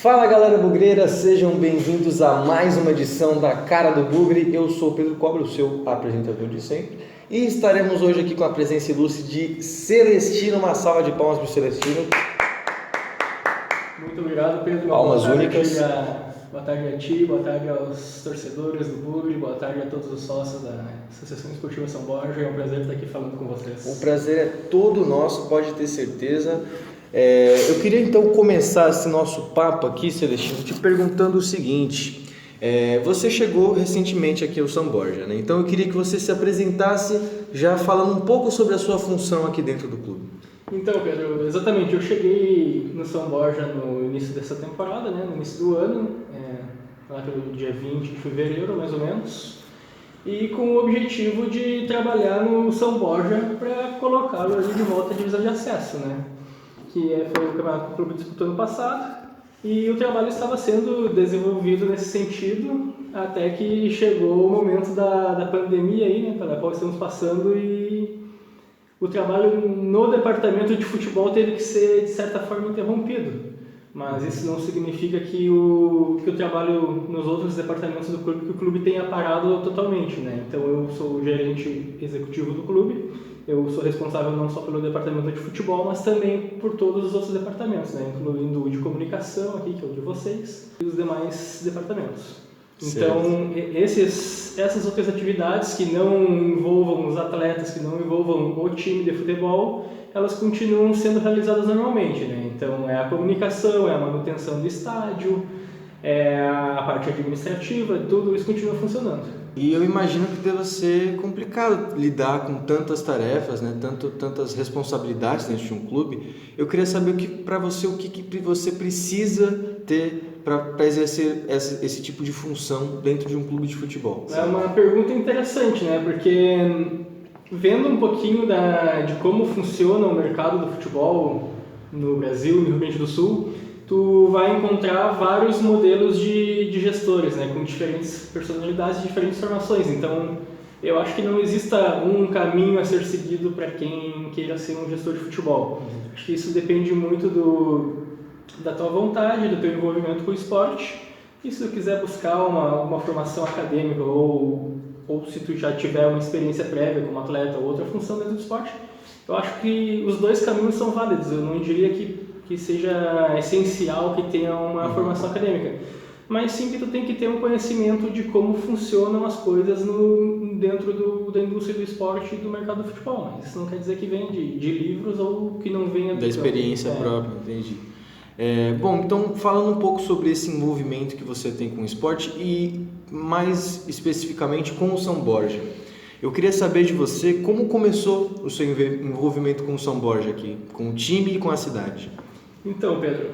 Fala galera bugreira, sejam bem-vindos a mais uma edição da Cara do Bugre. Eu sou o Pedro Cobra, o seu apresentador de sempre, e estaremos hoje aqui com a presença ilustre de Celestino. Uma salva de palmas para o Celestino. Muito obrigado, Pedro. Palmas únicas. Boa tarde a ti, boa tarde aos torcedores do Bugre, boa tarde a todos os sócios da Associação Esportiva São Borja. É um prazer estar aqui falando com vocês. O prazer é todo nosso, pode ter certeza. Eu queria então começar esse nosso papo aqui, Celestino, te perguntando o seguinte. Você chegou recentemente aqui ao São Borja, né? Então eu queria que você se apresentasse já falando um pouco sobre a sua função aqui dentro do clube. Então, Pedro, exatamente, eu cheguei no São Borja no início dessa temporada, né? No início do ano, lá pelo dia 20 de fevereiro, mais ou menos, e com o objetivo de trabalhar no São Borja para colocá-lo ali de volta à divisão de acesso, né? Foi o campeonato que o clube disputou no passado, e o trabalho estava sendo desenvolvido nesse sentido até que chegou o momento da pandemia aí, né, pela qual estamos passando, e o trabalho no departamento de futebol teve que ser, de certa forma, interrompido. Mas isso não significa que o trabalho nos outros departamentos do clube, que o clube tenha parado totalmente, né? Então eu sou o gerente executivo do clube, eu sou responsável não só pelo departamento de futebol, mas também por todos os outros departamentos, né? Incluindo o de comunicação aqui, que é o de vocês, e os demais departamentos. Então, essas outras atividades que não envolvam os atletas, que não envolvam o time de futebol, elas continuam sendo realizadas normalmente, né? Então, é a comunicação, é a manutenção do estádio, é a parte administrativa, tudo isso continua funcionando. E eu imagino que deva ser complicado lidar com tantas tarefas, né? Tantas responsabilidades dentro de um clube. Eu queria saber o que você precisa ter para exercer esse tipo de função dentro de um clube de futebol. É uma pergunta interessante, né? Porque vendo um pouquinho de como funciona o mercado do futebol no Brasil, no Rio Grande do Sul, tu vai encontrar vários modelos de gestores, né, com diferentes personalidades e diferentes formações. Então, eu acho que não exista um caminho a ser seguido para quem queira ser um gestor de futebol. Acho que isso depende muito da tua vontade, do teu envolvimento com o esporte. E se tu quiser buscar uma formação acadêmica ou se tu já tiver uma experiência prévia como atleta ou outra função dentro do esporte, eu acho que os dois caminhos são válidos. Eu não diria que seja essencial que tenha uma formação acadêmica, mas sim que tu tem que ter um conhecimento de como funcionam as coisas dentro da indústria do esporte e do mercado do futebol. Mas isso não quer dizer que venha de livros ou que não venha da experiência própria, entendi. Bom, então falando um pouco sobre esse envolvimento que você tem com o esporte e mais especificamente com o São Borja, eu queria saber de você como começou o seu envolvimento com o São Borja aqui, com o time e com a cidade. Então, Pedro,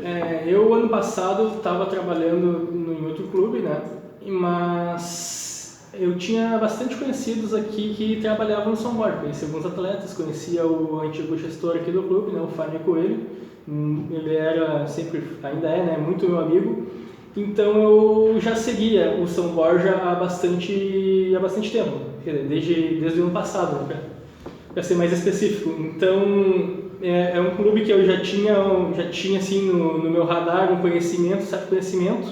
eu ano passado estava trabalhando em outro clube, né? Mas eu tinha bastante conhecidos aqui que trabalhavam no São Borja. Conheci alguns atletas, conhecia o antigo gestor aqui do clube, né? O Fábio Coelho. Ele ainda é, né? Muito meu amigo. Então eu já seguia o São Borja há bastante tempo, desde o ano passado, para ser mais específico. Então é um clube que eu já tinha assim no meu radar certo conhecimento,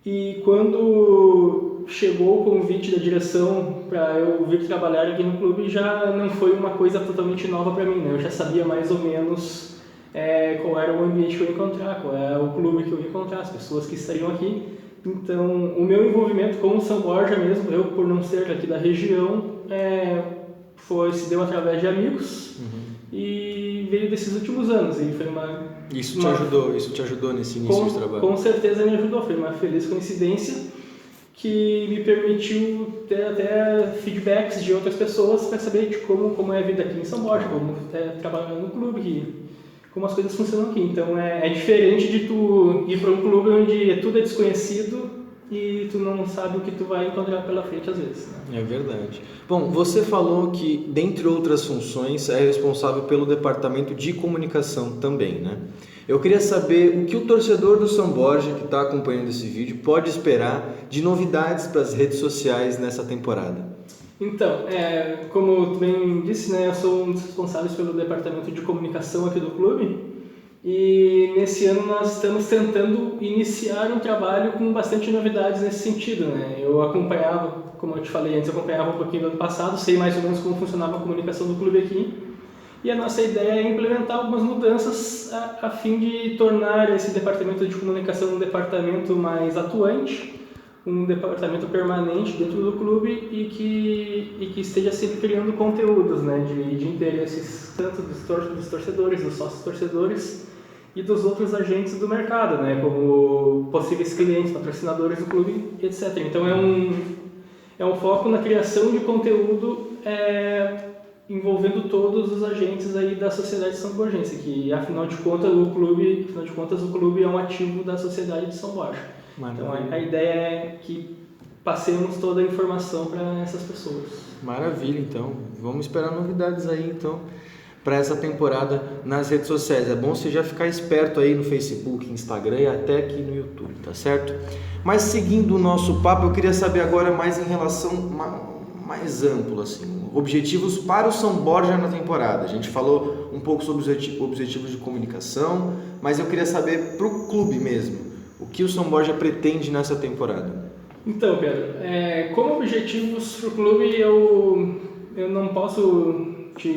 e quando chegou o convite da direção para eu vir trabalhar aqui no clube, já não foi uma coisa totalmente nova para mim, né? Eu já sabia mais ou menos qual era o ambiente que eu ia encontrar, qual era o clube que eu ia encontrar, as pessoas que estariam aqui. Então, o meu envolvimento com o São Borja mesmo, eu por não ser aqui da região, se deu através de amigos. E veio desses últimos anos. E foi Isso te ajudou nesse início de trabalho? Com certeza me ajudou. Foi uma feliz coincidência que me permitiu ter até feedbacks de outras pessoas para saber de como é a vida aqui em São Borja, como trabalhar no clube, como as coisas funcionam aqui. Então é diferente de tu ir para um clube onde tudo é desconhecido e tu não sabe o que tu vai encontrar pela frente às vezes, né? É verdade. Bom, você falou que, dentre outras funções, é responsável pelo departamento de comunicação também, né? Eu queria saber o que o torcedor do São Borja, que está acompanhando esse vídeo, pode esperar de novidades para as redes sociais nessa temporada. Então, como tu bem disse, né, eu sou um dos responsáveis pelo departamento de comunicação aqui do clube. E nesse ano nós estamos tentando iniciar um trabalho com bastante novidades nesse sentido, né? Eu acompanhava, como eu te falei antes, eu acompanhava um pouquinho do ano passado, sei mais ou menos como funcionava a comunicação do clube aqui. E a nossa ideia é implementar algumas mudanças a fim de tornar esse departamento de comunicação um departamento mais atuante, um departamento permanente dentro do clube e que esteja sempre criando conteúdos, né, de interesses tanto dos torcedores, dos sócios torcedores e dos outros agentes do mercado, né, como possíveis clientes, patrocinadores do clube, etc. Então é um foco na criação de conteúdo envolvendo todos os agentes aí da sociedade de São Borgense, que afinal de contas o clube é um ativo da sociedade de São Borja. Então a ideia é que passemos toda a informação para essas pessoas. Maravilha, então. Vamos esperar novidades aí, então, para essa temporada nas redes sociais. É bom você já ficar esperto aí no Facebook, Instagram e até aqui no YouTube, tá certo? Mas seguindo o nosso papo, eu queria saber agora mais em relação mais amplo, assim, objetivos para o São Borja na temporada. A gente falou um pouco sobre os objetivos de comunicação, mas eu queria saber para o clube mesmo. O que o São Borja pretende nessa temporada? Então, Pedro, como objetivos para o clube, eu não posso te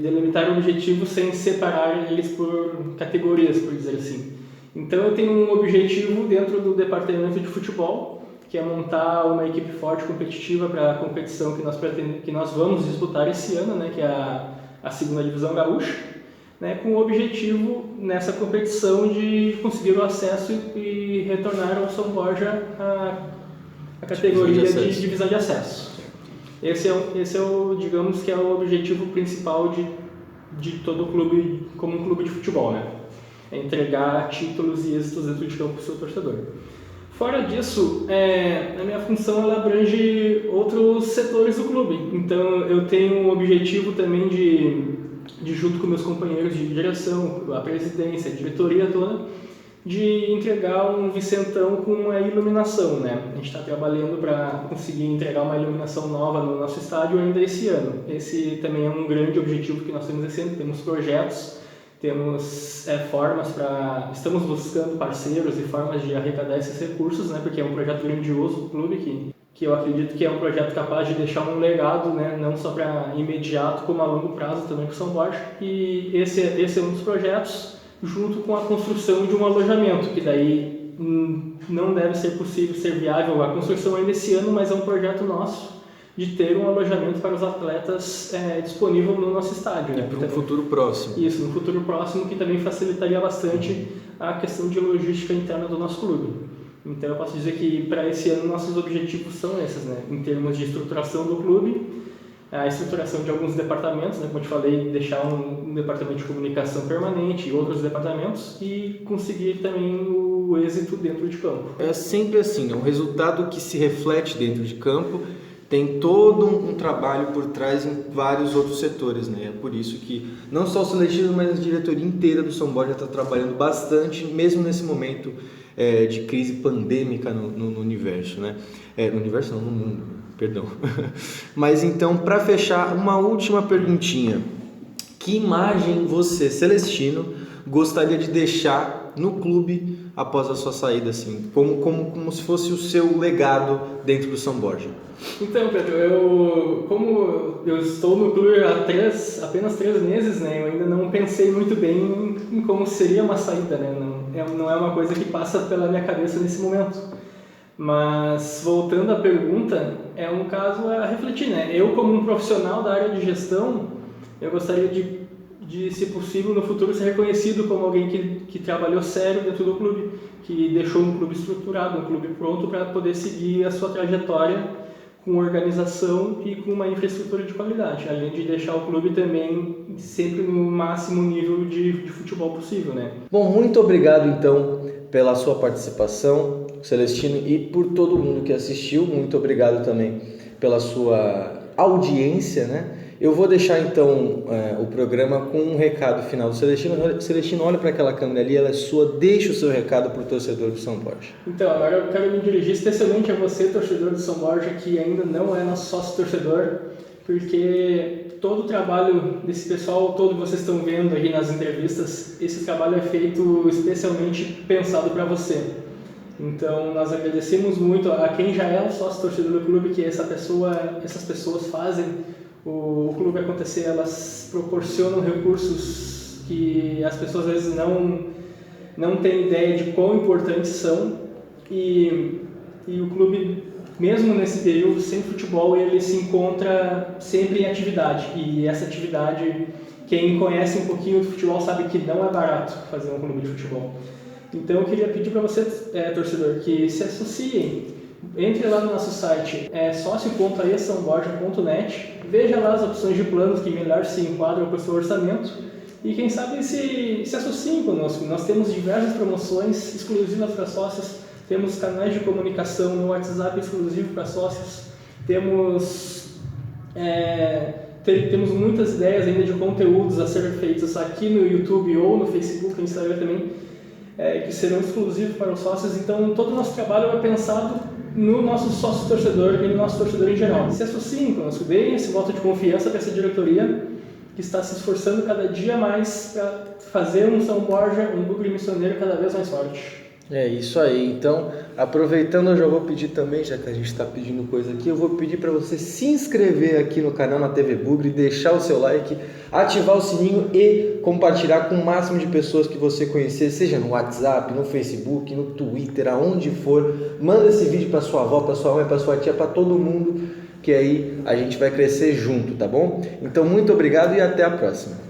delimitar objetivos sem separar eles por categorias, por dizer assim. Então, eu tenho um objetivo dentro do departamento de futebol, que é montar uma equipe forte, competitiva para a competição que nós vamos disputar esse ano, né, que é a segunda divisão gaúcha. Né, com o objetivo nessa competição de conseguir o acesso e retornar ao São Borja a categoria de divisão de acesso. Esse é o, digamos que é o objetivo principal de todo o clube, como um clube de futebol, né? É entregar títulos e êxitos dentro de campo para o seu torcedor. Fora disso, a minha função ela abrange outros setores do clube. Então eu tenho um objetivo também de junto com meus companheiros de direção, a presidência, a diretoria toda, de entregar um Vicentão com uma iluminação, né? A gente está trabalhando para conseguir entregar uma iluminação nova no nosso estádio ainda esse ano. Esse também é um grande objetivo que nós temos esse ano. Temos projetos, temos formas para... Estamos buscando parceiros e formas de arrecadar esses recursos, né? Porque é um projeto grandioso do clube que eu acredito que é um projeto capaz de deixar um legado, né, não só para imediato, como a longo prazo também para o São Borja. E esse é um dos projetos, junto com a construção de um alojamento, que daí não deve ser possível ser viável a construção ainda esse ano, mas é um projeto nosso de ter um alojamento para os atletas disponível no nosso estádio. Né? Para um futuro próximo. Isso, no futuro próximo, que também facilitaria bastante a questão de logística interna do nosso clube. Então eu posso dizer que para esse ano nossos objetivos são esses, né? Em termos de estruturação do clube, a estruturação de alguns departamentos, né? Como eu te falei, deixar um departamento de comunicação permanente e outros departamentos e conseguir também o êxito dentro de campo. É sempre assim, é um resultado que se reflete dentro de campo, tem todo um trabalho por trás em vários outros setores, né? É por isso que não só o Celestino, mas a diretoria inteira do São Borja está trabalhando bastante, mesmo nesse momento de crise pandêmica no universo, né? No universo não, no mundo, perdão. Mas então, para fechar, uma última perguntinha. Que imagem você, Celestino, gostaria de deixar no clube após a sua saída, assim? Como se fosse o seu legado dentro do São Borja? Então, Pedro, como eu estou no clube há apenas 3 meses, né? Eu ainda não pensei muito bem em como seria uma saída, né? Não é uma coisa que passa pela minha cabeça nesse momento. Mas, voltando à pergunta, é um caso a refletir, né? Eu, como um profissional da área de gestão, eu gostaria de, se possível, no futuro ser reconhecido como alguém que trabalhou sério dentro do clube, que deixou um clube estruturado, um clube pronto para poder seguir a sua trajetória com organização e com uma infraestrutura de qualidade, além de deixar o clube também sempre no máximo nível de futebol possível, né? Bom, muito obrigado então pela sua participação, Celestino, e por todo mundo que assistiu. Muito obrigado também pela sua audiência, né? Eu vou deixar então o programa com um recado final do Celestino. Celestino, olha para aquela câmera ali, ela é sua, deixa o seu recado para o torcedor do São Borja. Então, agora eu quero me dirigir especialmente a você, torcedor do São Borja, que ainda não é nosso sócio torcedor. porque todo o trabalho desse pessoal, todo que vocês estão vendo aqui nas entrevistas, esse trabalho é feito especialmente pensado para você. Então, nós agradecemos muito a quem já é um sócio torcedor do clube, que essas pessoas fazem o clube acontecer, elas proporcionam recursos que as pessoas às vezes não têm ideia de quão importantes são, e o clube, mesmo nesse período sem futebol, ele se encontra sempre em atividade, e essa atividade, quem conhece um pouquinho do futebol sabe que não é barato fazer um clube de futebol. Então eu queria pedir para você, torcedor, que se associem, entre lá no nosso site, socio.aesamborja.net, veja lá as opções de planos que melhor se enquadram com o seu orçamento e quem sabe se associem conosco. Nós temos diversas promoções exclusivas para sócios, temos canais de comunicação no WhatsApp exclusivo para sócios, temos muitas ideias ainda de conteúdos a serem feitos aqui no YouTube ou no Facebook, no Instagram também, que serão exclusivos para os sócios. Então todo o nosso trabalho é pensado no nosso sócio torcedor e no nosso torcedor em geral. Se associem conosco, deem esse voto de confiança para essa diretoria que está se esforçando cada dia mais para fazer um São Borja, um núcleo missioneiro cada vez mais forte. É isso aí. Então, aproveitando, eu já vou pedir também, já que a gente está pedindo coisa aqui, eu vou pedir para você se inscrever aqui no canal na TV Bugre, deixar o seu like, ativar o sininho e compartilhar com o máximo de pessoas que você conhecer, seja no WhatsApp, no Facebook, no Twitter, aonde for. Manda esse vídeo para sua avó, para sua mãe, para sua tia, para todo mundo, que aí a gente vai crescer junto, tá bom? Então, muito obrigado e até a próxima.